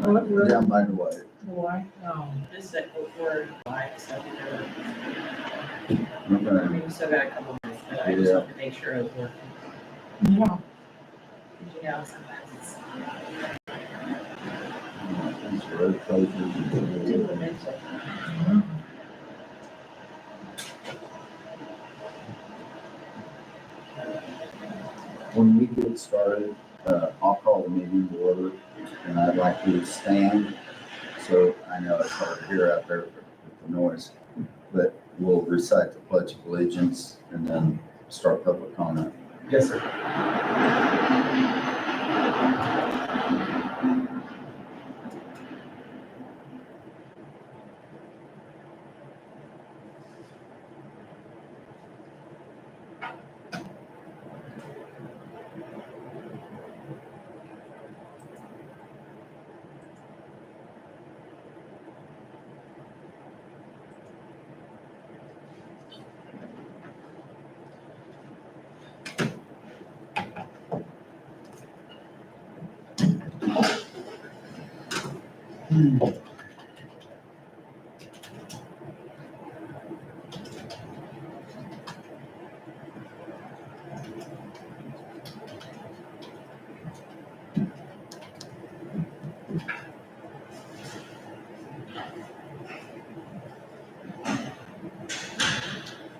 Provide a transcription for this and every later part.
Down by the way. Why? No, this is before July, so I Okay. mean, we still got a couple months, but I just wanted to make sure it was working. Yeah. You know, sometimes it's. These road closures. When we get started, I'll call the meeting to order, and I'd like you to stand. So I know it's hard to hear out there with the noise, but we'll recite the Pledge of Allegiance and then start public comment. Yes, sir.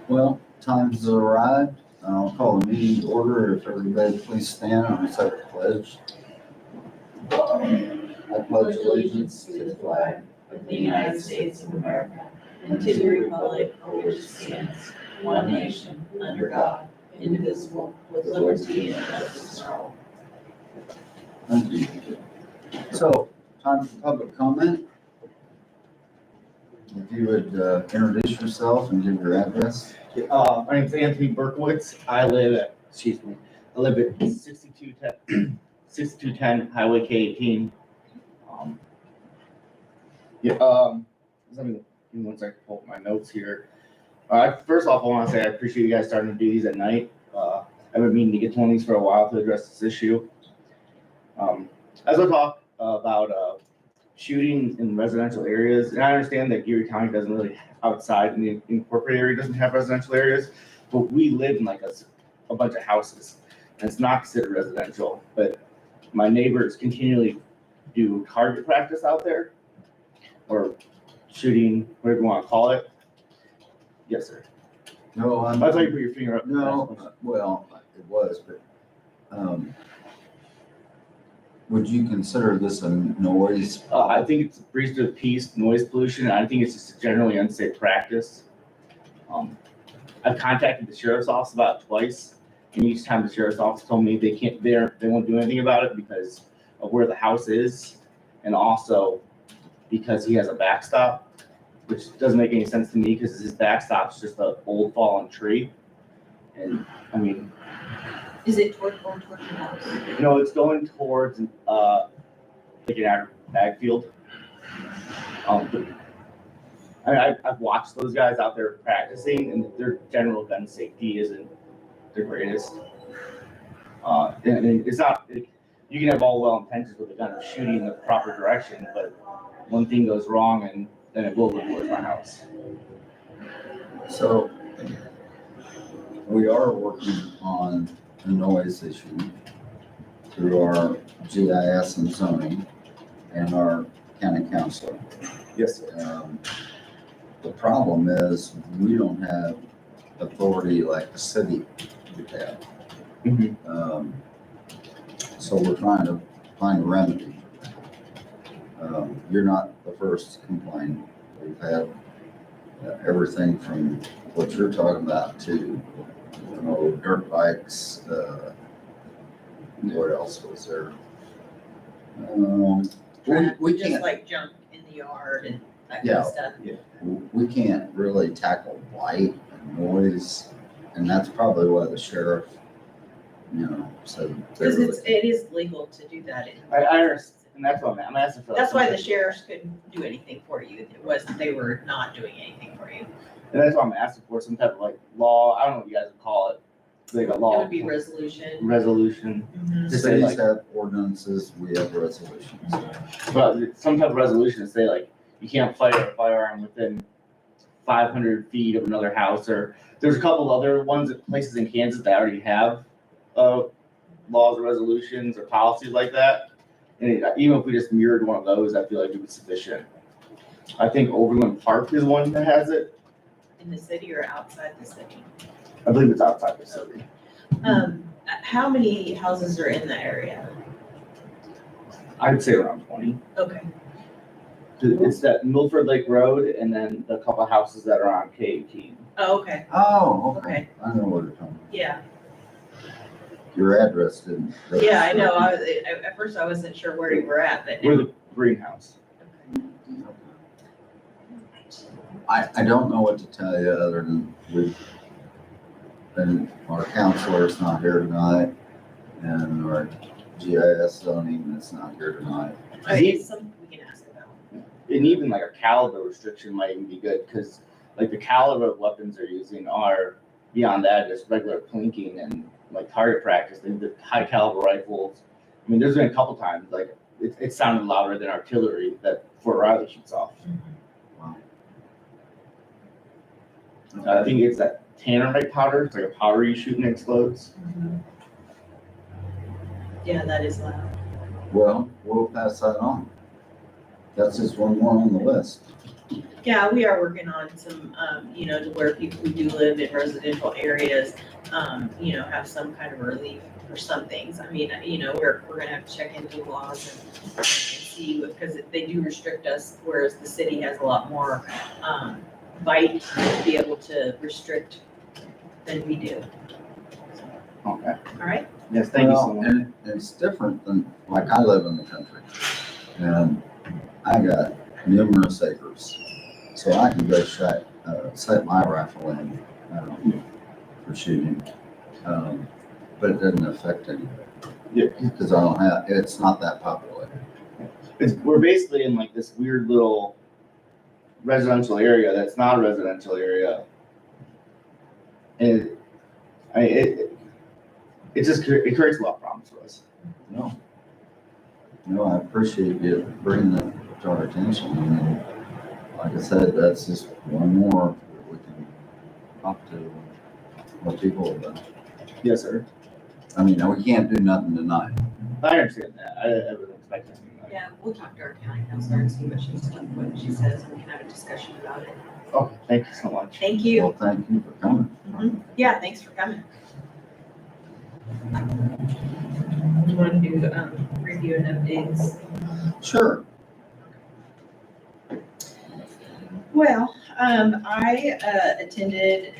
Well, time has arrived. I'll call the meeting to order. If everybody please stand and recite the pledge. I pledge allegiance to the flag of the United States of America and to the republic for which it stands, one nation, under God, indivisible, with liberty and justice for all. Thank you. So, time for public comment. If you would introduce yourself and give your address. My name's Anthony Berkowitz. I live at 6210 Highway K18. Let me one second pull up my notes here. First off, I want to say I appreciate you guys starting to do these at night. I've been meaning to get to one of these for a while to address this issue. As I talk about shooting in residential areas, and I understand that Geary County doesn't really, outside in the incorporated area, doesn't have residential areas, but we live in like a bunch of houses, and it's not considered residential. But my neighbors continually do target practice out there, or shooting, whatever you want to call it. Yes, sir. No, I thought you put your finger up. No, well, it was, but, would you consider this a noise? I think it's a breach of peace, noise pollution, and I think it's just a generally unsafe practice. I've contacted the sheriff's office about it twice, and each time the sheriff's office told me they won't do anything about it because of where the house is, and also because he has a backstop, which doesn't make any sense to me because his backstop's just an old fallen tree. And I mean, Is it going towards the house? no, it's going towards like an ag field. I've watched those guys out there practicing, and their general gun safety isn't the greatest. And it's not. You can have all well intentions with a gun of shooting in the proper direction, but one thing goes wrong, and then it will go towards my house. So, we are working on the noise issue through our GIS and zoning and our county council. Yes, sir. The problem is we don't have authority like the city would have. Mhm. So we're trying to find a remedy. You're not the first to complain. We've had everything from what you're talking about to, dirt bikes, what else was there? We Just can't, like junk in the yard and that kind Yeah. of stuff. we can't really tackle light and noise, and that's probably why the sheriff, said. Because it is legal to do that. I understand, and that's what I'm asking for. That's why the sheriffs couldn't do anything for you. It was, they were not doing anything for you. And that's why I'm asking for some type of like law. I don't know what you guys would call it. like a It law would be resolution. resolution. Mhm. To say Cities like, have ordinances, we have resolutions. but some type of resolution to say like, you can't fire a firearm within 500 feet of another house, or there's a couple other ones, places in Kansas that already have, laws or resolutions or policies like that. And even if we just mirrored one of those, I feel like it would be sufficient. I think Overland Park is one that has it. In the city or outside the city? I believe it's outside the city. How many houses are in the area? I'd say around 20. Okay. It's that Milford Lake Road and then the couple houses that are on K18. Oh, okay, Oh, okay. okay, I know where you're talking. yeah, Your address didn't. yeah, I know, at first I wasn't sure where you were at, but. We're the greenhouse. I don't know what to tell you other than our counselor's not here tonight, and our GIS zoning is not here tonight. It's something we can ask about. And even like a caliber restriction might even be good, because like the caliber of weapons they're using are beyond that, just regular plinking and like target practice. The high caliber rifles. I mean, there's been a couple times like it sounded louder than artillery that Fort Riley shoots off. Wow. I think it's that tannerite powder. It's like a powder you shoot and it explodes. Yeah, that is loud. Well, we'll pass that on. That's just one more on the list. Yeah, we are working on some, to where people who do live in residential areas, have some kind of relief for some things. I mean, we're gonna have to check into the laws and see, because they do restrict us, whereas the city has a lot more, bite to be able to restrict than we do. Okay. All right? Yes, thank you so Well, much. and it's different than, like, I live in the country, and I got numerous acres, so I can go set my rifle in, for shooting. But it doesn't affect anything. Yeah. Because it's not that popular. We're basically in like this weird little residential area that's not a residential area. And it creates a lot of problems for us. No, I appreciate you bringing that to our attention. And like I said, that's just one more that we can talk to more people about. Yes, sir. I mean, we can't do nothing tonight. I understand that. I wasn't expecting that. Yeah, we'll talk to our county counselor and see what she says, and we can have a discussion about it. Okay, thank you so much. Thank you. Well, thank you for coming. Yeah, thanks for coming. You want to do, review and updates? Sure. Well, I attended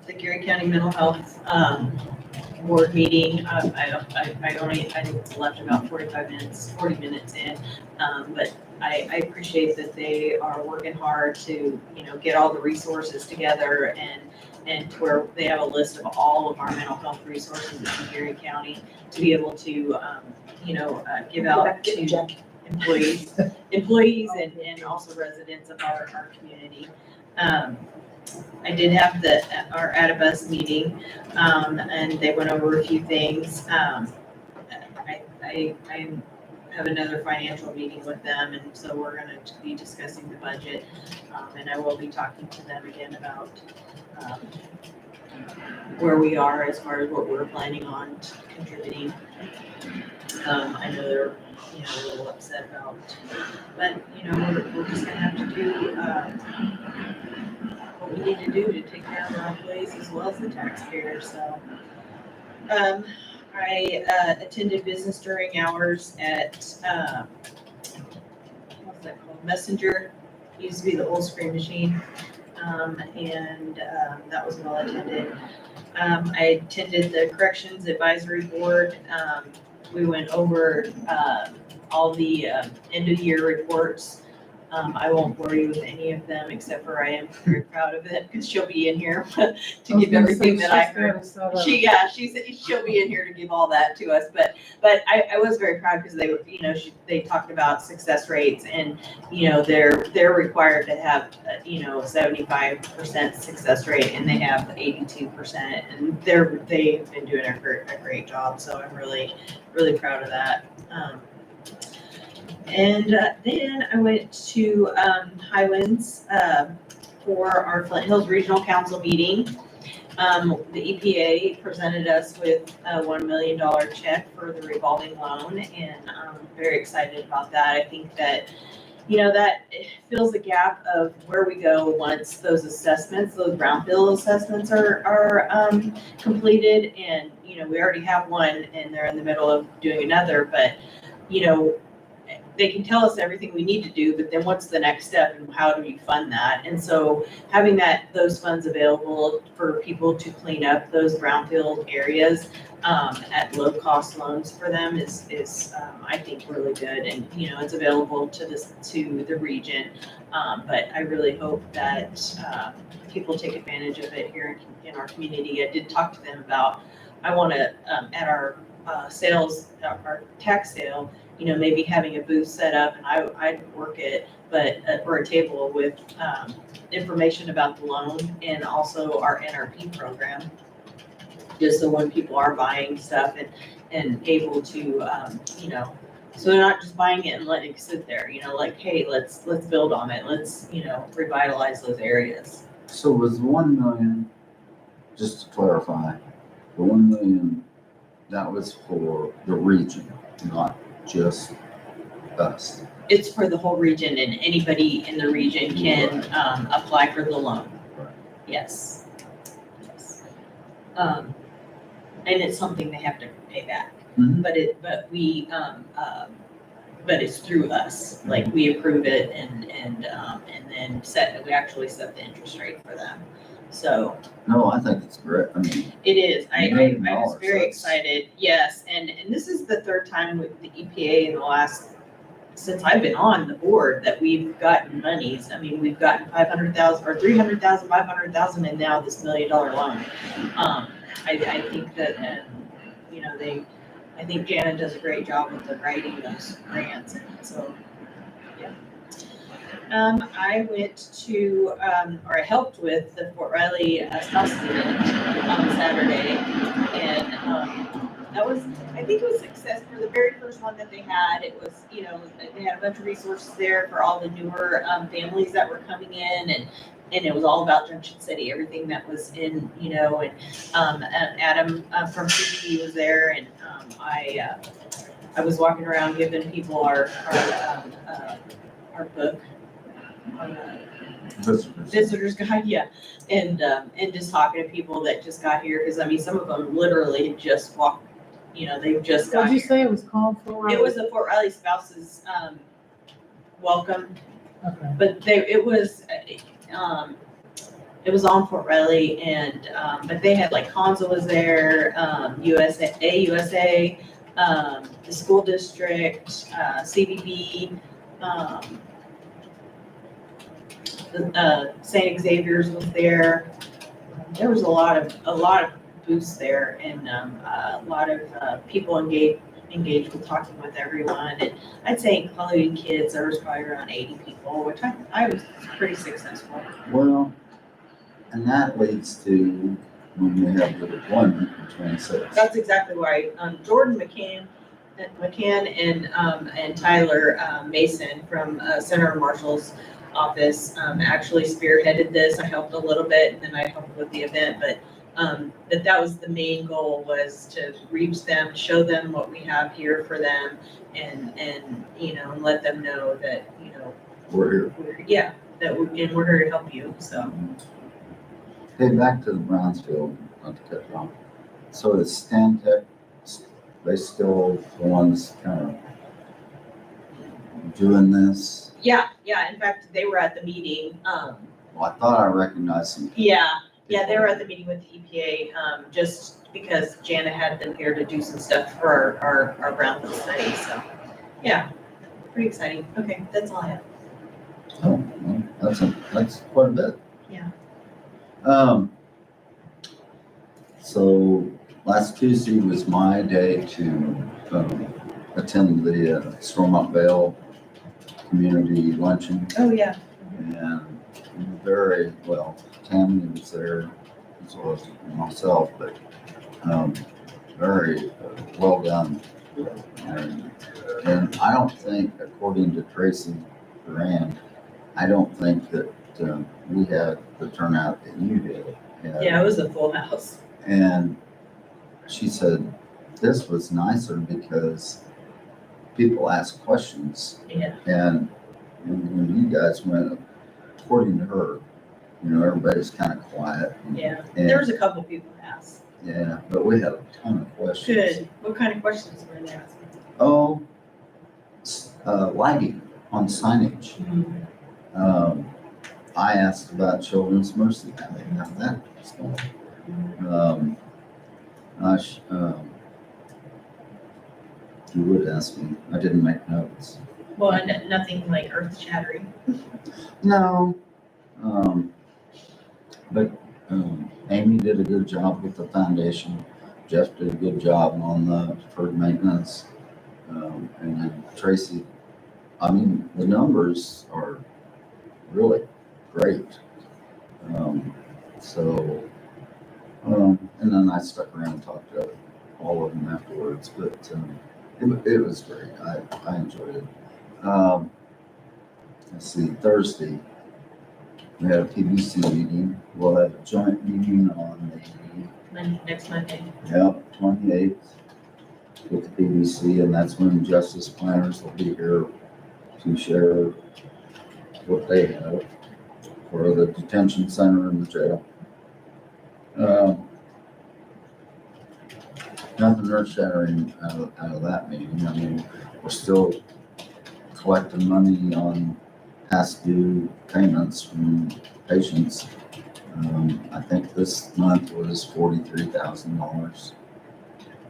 the Gary County Mental Health Board meeting. I left about 40 minutes in, but I appreciate that they are working hard to, get all the resources together and to where they have a list of all of our mental health resources in Gary County to be able to, give out to employees and also residents of our community. I did have our Adibus meeting, and they went over a few things. I have another financial meeting with them, and so we're gonna be discussing the budget. And I will be talking to them again about, where we are as far as what we're planning on contributing. I know they're, a little upset about, but, we're just gonna have to do, what we need to do to take care of our employees as well as the taxpayers, so. I attended business during hours at, what's that called, Messenger, used to be the old screen machine, and that was well attended. I attended the Corrections Advisory Board. We went over all the end of year reports I won't bore you with any of them, except for I am very proud of it, because she'll be in here to give everything that I heard. She'll be in here to give all that to us, but I was very proud because they were, they talked about success rates and, they're required to have, 75% success rate and they have 82% and they've been doing a great job. So I'm really, really proud of that. And then I went to Highlands for our Flint Hills Regional Council meeting. The EPA presented us with a $1 million check for the revolving loan, and I'm very excited about that. I think that, that fills the gap of where we go once those assessments, those brownfield assessments are completed. And, we already have one and they're in the middle of doing another, but, they can tell us everything we need to do, but then what's the next step and how do we fund that? And so having those funds available for people to clean up those brownfield areas at low cost loans for them is I think really good. And it's available to the region, but I really hope that people take advantage of it here in our community. I did talk to them about I want to at our sales, our tax sale, maybe having a booth set up, and I'd work it, but or a table with information about the loan and also our NRP program, just so when people are buying stuff and able to, so they're not just buying it and letting it sit there, like, hey, let's build on it, let's revitalize those areas. So was 1 million, just to clarify, the 1 million, that was for the region, not just us? It's for the whole region, and anybody in the region can apply for the loan. Right. Yes. And it's something they have to pay back. Mhm. But it's through us. Like, we approve it and then we actually set the interest rate for them. So No, I think it's great. I mean, it is. I was very $1 excited. Yes, and this is the third time with the EPA in the last, since I've been on the board, that we've gotten monies. I mean, we've gotten 500,000 or 300,000, 500,000, and now this $1 million loan. I think that, I think Janet does a great job with the writing those grants. So, yeah. I went to, or I helped with the Fort Riley Spouse event on Saturday, and I think it was a success for the very first one that they had. It was, they had a bunch of resources there for all the newer families that were coming in, and it was all about Junction City, everything that was in, and Adam from CBD was there, and I was walking around giving people our book. Visitor's guide, yeah, and just talking to people that just got here, because I mean, some of them literally just walked, they've just got What did you here. say it was called for? It was the Fort Riley Spouses welcome, Okay. but it was on Fort Riley, and but they had, like, Hansa was there, USA, the school district, CBB, St. Xavier's was there. There was a lot of booths there, and a lot of people engaged with talking with everyone. And I'd say, including kids, there was probably around 80 people, which I was pretty successful. well, and that leads to when we have the deployment in 26. That's exactly right. Jordan McCann and Tyler Mason from Senator Marshall's office actually spearheaded this. I helped a little bit, and then I helped with the event, but that was the main goal, was to reach them, show them what we have here for them, and let them know that We're here. we're here to help you. So Hey, back to the Brownsfield, not to cut you off. So is Stantec, they still the ones kind of doing this? yeah. In fact, they were at the meeting. Well, I thought I recognized some. Yeah, they were at the meeting with the EPA, just because Jana had them here to do some stuff for our brownfield study, so, yeah, pretty exciting. Okay, that's all I have. That's quite a bit. Yeah. So last Tuesday was my day to, attend the Stormont Vale Community Luncheon. Oh, yeah. And very well, Tammy was there as well as myself, but, very well done. And I don't think, according to Tracy Rand, I don't think that, we had the turnout that you did. Yeah, it was a full house. And she said, this was nicer because people asked questions. Yeah. And when you guys went, according to her, everybody's kind of quiet. Yeah. And- There was a couple people asked. Yeah, but we had a ton of questions. Good. What kind of questions were they asking? Oh, lighting on signage. I asked about Children's Mercy, how that was going. You would ask me, I didn't make notes. Well, nothing like earth shattering. No. But Amy did a good job with the foundation. Jeff did a good job on the deferred maintenance. And then Tracy, I mean, the numbers are really great. And then I stuck around and talked to all of them afterwards, but it was great. I enjoyed it. Let's see, Thursday, we had a PBC meeting. We'll have a joint meeting on Next Monday. 28th with the PBC, and that's when justice planners will be here to share what they have for the detention center and the jail. Nothing earth shattering out of that meeting. I mean, we're still collecting money on past due payments from patients. I think this month was $43,000,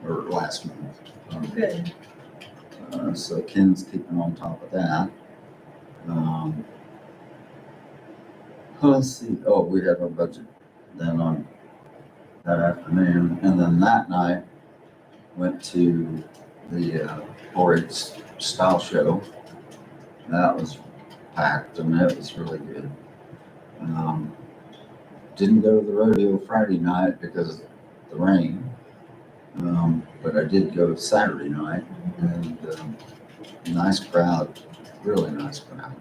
or last month. Good. So Ken's keeping on top of that. Let's see. Oh, we had our budget then on that afternoon, and then that night went to the 4-H style show. That was packed, and it was really good. Didn't go to the rodeo Friday night because of the rain, but I did go Saturday night, and nice crowd, really nice crowd,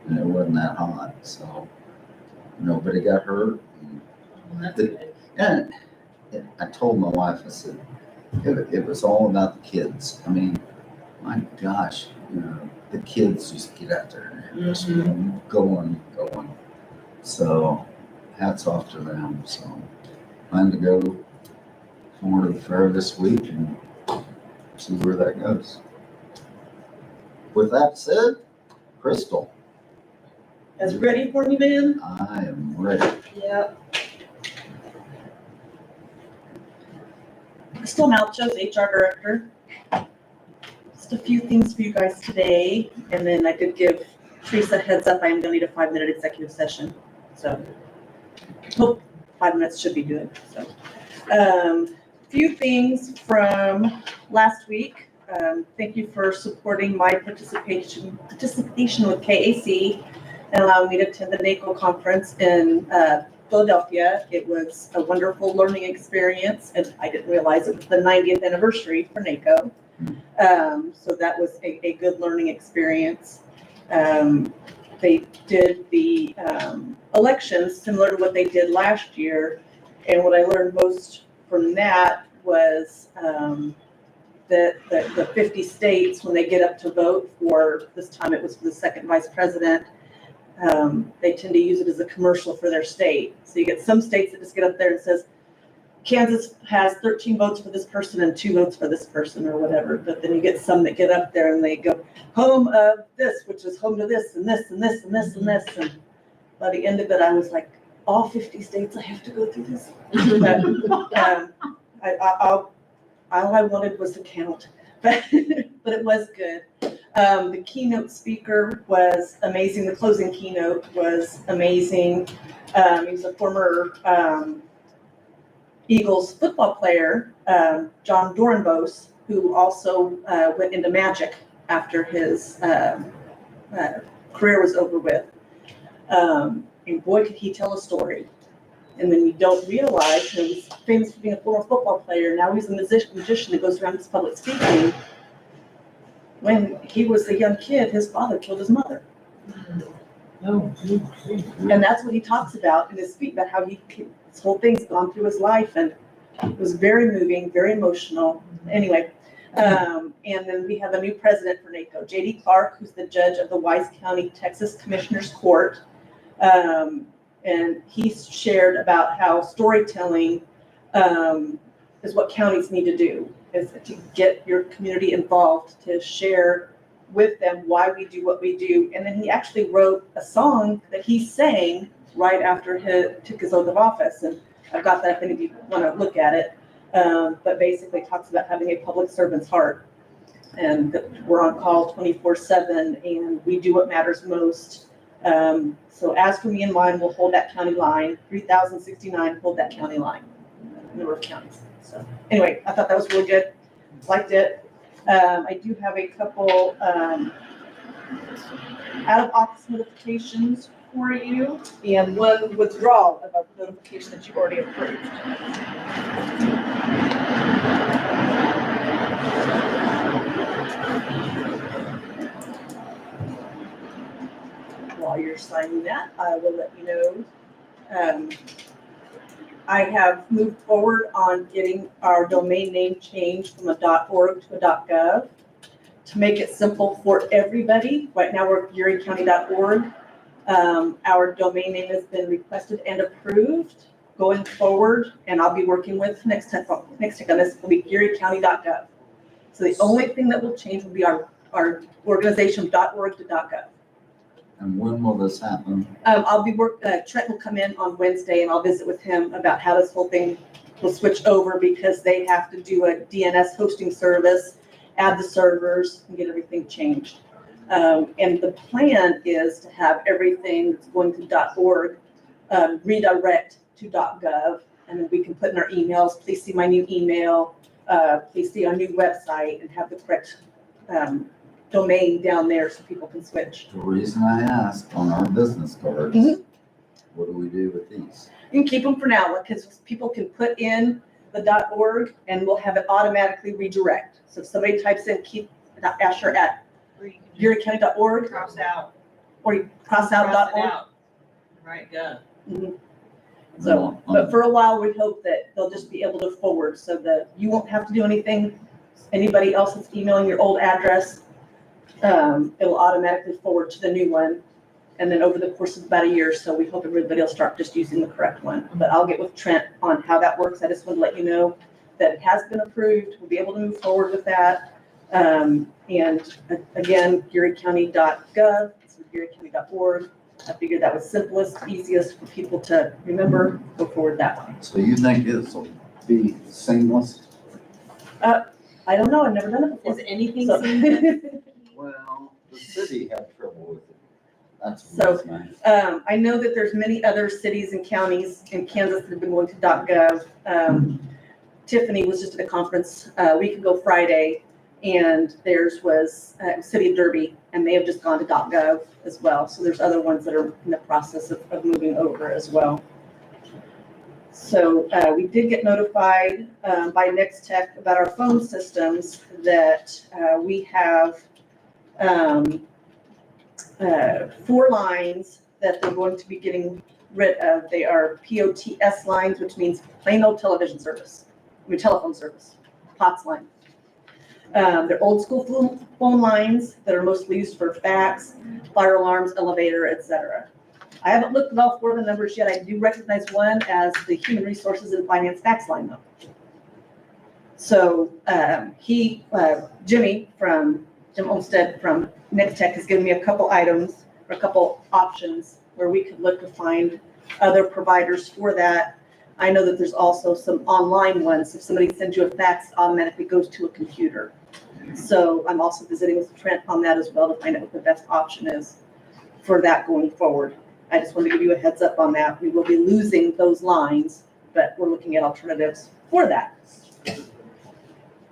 and it wasn't that hot, so nobody got hurt. Well, that's good. And I told my wife, I said, it was all about the kids. I mean, my gosh, the kids just get out there and just going. So hats off to them. So plan to go more to the fair this week and see where that goes. With that said, Crystal, As ready for me, man? I am ready. Yep. Crystal Malchus, HR Director. Just a few things for you guys today, and then I did give Teresa a heads up, I am gonna need a 5-minute executive session, so. Hope 5 minutes should be good, so. Few things from last week. Thank you for supporting my participation with KAC and allowing me to attend the NACO conference in Philadelphia. It was a wonderful learning experience, and I didn't realize it was the 90th anniversary for NACO. So that was a good learning experience. They did the elections similar to what they did last year, and what I learned most from that was that the 50 states, when they get up to vote for, this time it was for the second vice president, they tend to use it as a commercial for their state. So you get some states that just get up there and says, Kansas has 13 votes for this person and 2 votes for this person or whatever. But then you get some that get up there and they go, home of this, which is home to this and this and this and this and this. And by the end of it, I was like, all 50 states, I have to go through this. But, all I wanted was to count but it was good. The keynote speaker was amazing. The closing keynote was amazing. He was a former Eagles football player, John Dorenbos, who also went into magic after his career was over with. And boy, could he tell a story. And then you don't realize, he's famous for being a former football player. Now he's a magician that goes around his public speaking. When he was a young kid, his father killed his mother. And that's what he talks about in his speech, about how this whole thing's gone through his life, and it was very moving, very emotional. Anyway, and then we have a new president for NACO, J.D. Clark, who's the judge of the Wise County, Texas Commissioner's Court. And he's shared about how storytelling is what counties need to do, is to get your community involved, to share with them why we do what we do. And then he actually wrote a song that he sang right after he took his oath of office. And I've got that if any of you want to look at it. But basically talks about having a public servant's heart, and that we're on call 24/7 and we do what matters most. So as for me and mine, we'll hold that county line, 3,069, hold that county line, number of counties. So anyway, I thought that was really good. Liked it. I do have a couple out of office notifications for you, and one withdrawal of a notification that you've already approved. While you're signing that, I will let you know. I have moved forward on getting our domain name changed from a .org to a .gov to make it simple for everybody. Right now we're GearyCounty.org. Our domain name has been requested and approved going forward, and I'll be working with next tech on this will be GearyCounty.gov. So the only thing that will change will be our organization .org to .gov. And when will this happen? I'll be Trent will come in on Wednesday and I'll visit with him about how this whole thing will switch over, because they have to do a DNS hosting service, add the servers, and get everything changed. And the plan is to have everything that's going to .org redirect to .gov, and then we can put in our emails, please see my new email, please see our new website, and have the correct domain down there so people can switch. The reason I asked on our business cards, Mhm. what do we do with these? You can keep them for now, because people can put in the .org and we'll have it automatically redirect. So if somebody types in keep Asher at Or you can just GearyCounty.org, cross out. or you cross out Cross it .org. out. Right, go. Mhm. So, but for a while, we hope that they'll just be able to forward, so that you won't have to do anything. Anybody else that's emailing your old address, it'll automatically forward to the new one. And then over the course of about a year or so, we hope everybody will start just using the correct one. But I'll get with Trent on how that works. I just want to let you know that it has been approved. We'll be able to move forward with that. And again, GearyCounty.gov, so GearyCounty.org. I figured that was simplest, easiest for people to remember, go forward that way. So you think this will be seamless? I don't know, I've never done it before. Is anything So- seamless? Well, the city had trouble with it. That's So- the reason I know that there's many other cities and counties in Kansas that have been going to .gov. Tiffany was just at a conference a week ago Friday, and theirs was City of Derby, and they have just gone to .gov as well. So there's other ones that are in the process of moving over as well. So we did get notified by Next Tech about our phone systems that we have 4 lines that they're going to be getting rid of. They are POTS lines, which means plain old television service, telephone service, POTS line. They're old school phone lines that are mostly used for fax, fire alarms, elevator, etc. I haven't looked at all 4 of the numbers yet. I do recognize one as the Human Resources and Finance fax line though. So Jim Olmstead from Next Tech has given me a couple items, or a couple options where we could look to find other providers for that. I know that there's also some online ones. If somebody sends you a fax, it automatically goes to a computer. So I'm also visiting with Trent on that as well to find out what the best option is for that going forward. I just wanted to give you a heads up on that. We will be losing those lines, but we're looking at alternatives for that.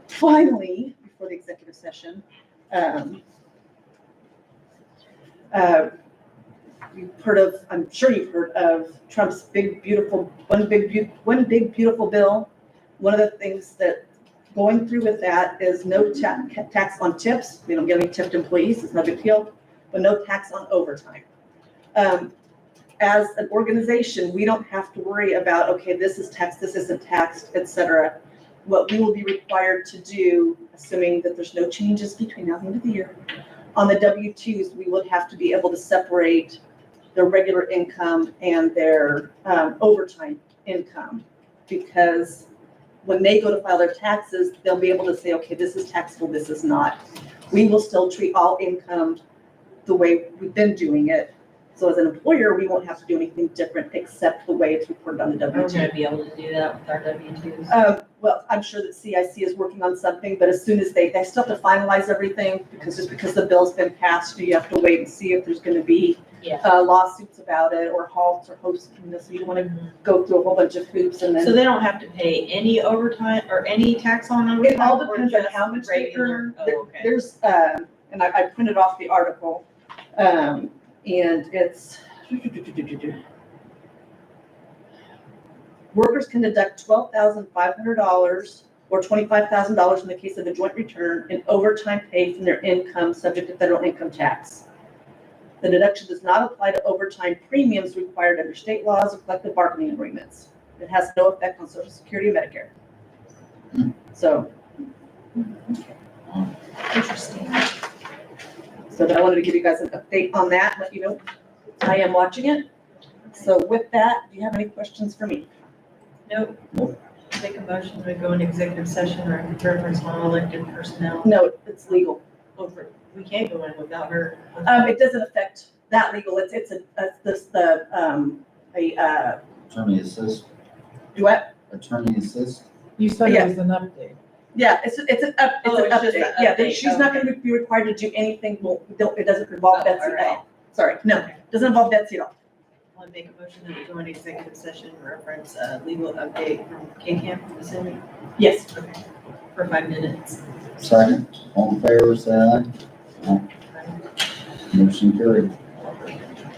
Finally, before the executive session, you've heard of, I'm sure you've heard of Trump's big, beautiful, one big, beautiful bill. One of the things that going through with that is no tax on tips. We don't get any tipped employees, it's no big deal, but no tax on overtime. As an organization, we don't have to worry about, okay, this is taxed, this isn't taxed, et cetera. What we will be required to do, assuming that there's no changes between now and the end of the year, on the W-2s, we would have to be able to separate their regular income and their overtime income. Because when they go to file their taxes, they'll be able to say, okay, this is taxable, this is not. We will still treat all income the way we've been doing it. So as an employer, we won't have to do anything different except the way it's reported on the We're W-2. gonna be able to do that with our W-2s. Well, I'm sure that CIC is working on something, but as soon as they still have to finalize everything, because just because the bill's been passed, you have to wait and see if there's gonna be Yeah. lawsuits about it or halts or hosts, so you don't wanna go through a whole bunch of hoops and So then. they don't have to pay any overtime or any tax on overtime? It all or depends on just how much they regular? earn. Oh, okay. There's, and I printed off the article, and it's. Workers can deduct $12,500 or $25,000 in the case of a joint return in overtime pay from their income subject to federal income tax. The deduction does not apply to overtime premiums required under state laws or collective bargaining agreements. It has no effect on Social Security and Medicare. So. Interesting. So I wanted to give you guys an update on that, let you know I am watching it. So with that, do you have any questions for me? Nope. Make a motion to go into executive session or reference non-elected personnel. No, it's legal. Over, we can't go in without her. It doesn't affect that legal, it's Attorney assist, duet. attorney assist. You said Yeah. it was an update. Yeah, it's an Oh, it's just update. an Yeah, update, she's not gonna be required to do anything, well, it doesn't involve Oh, Betsy at alright. all. Sorry, no, doesn't involve Betsy at all. I'll make a motion that we go into executive session, reference legal update from K-Camp, I'm assuming. Yes. Okay. For 5 minutes. Second, all in favor, say aye. Aye. Motion carried.